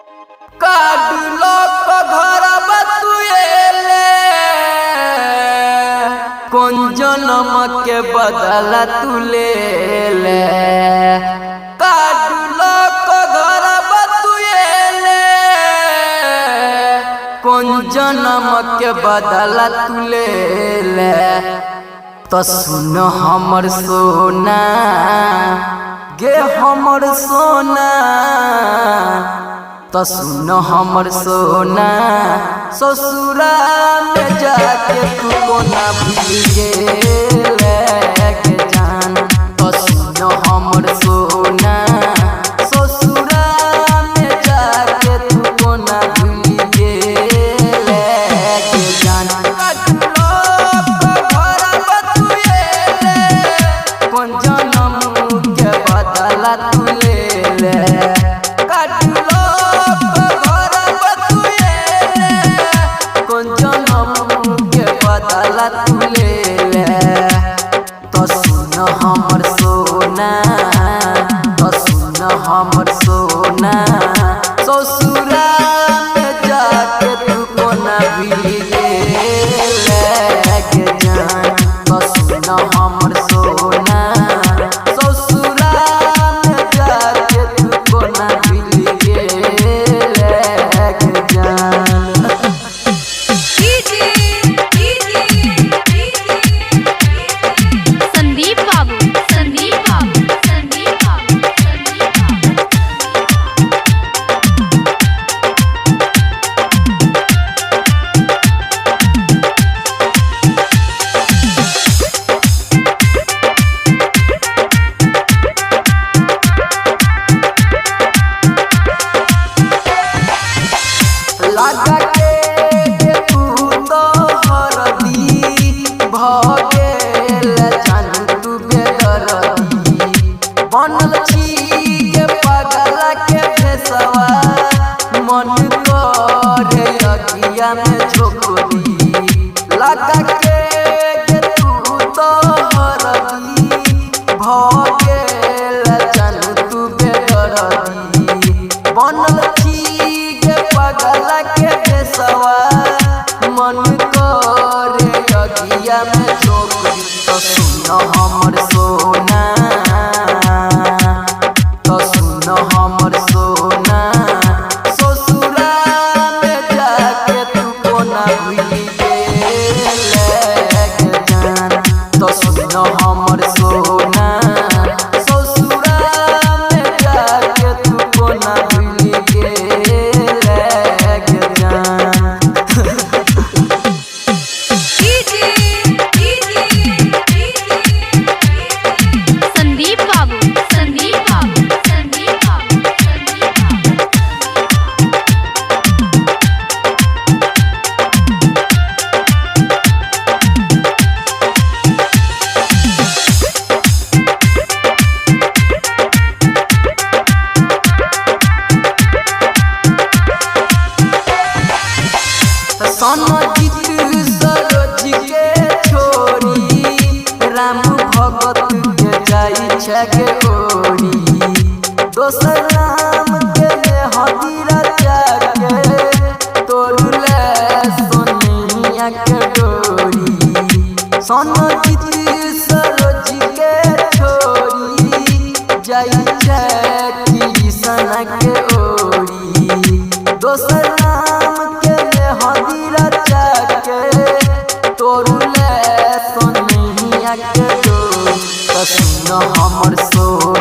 काडलो को घर बतुएले कौन जन्म के बदला तू ले ले। काडलो को घर बतुएले कौन जन्म के बदला तू ले ले। तो सुन हमर सोना गे हमर सोना, तो सुन हमर सोना ससुरा में जाके तू कोना भूल गेले के जान। तो सुन हमर सोना ससुरा में जाके तू कोना भूल गेले के जान। कौन जन्म के बदला तू ले ले। बदला तू ले ले। तो सुन हमर सोना, तो सुन हमर सोना ससुरा में जाके तू कोना भूल गेले के जान। तो सुन हमर सोना ससुरा में जाके तू कोना भूल गेले के जान। लगा के तू तो हरदी भगेल जान तू बेदरदी। बनल छी के पगला के भेसवा मन करे अगिया में झोंकदी। लगा के तू तो हरदी भगेल जान तू बेदरदी। बनल पगला के भेसवा मन करे अगिया में झोंकदी। तो सुन हमर सोना, तो सुन हमर सोना ससुरा में जाके तू कोना भूल गेले के जान। तो सुन हमर सोना ससुरा में जाके तू कोना भूल गेले के जान। संदीप बाबू, संदीप बाबू, संदीप बाबू, संदीप सनजीत सरोज के छोरी राम भगत के जाई छके ओरी। दोसर राम के हदीरा जाके तोड़ले सोनिया के डोरी। सनजीत सरोज के छोरी जाई छकी सना के ओरी। दोसर राम के हदीरा जाके तोड़ले सोनिया के डोरी। तो सुन हमर सो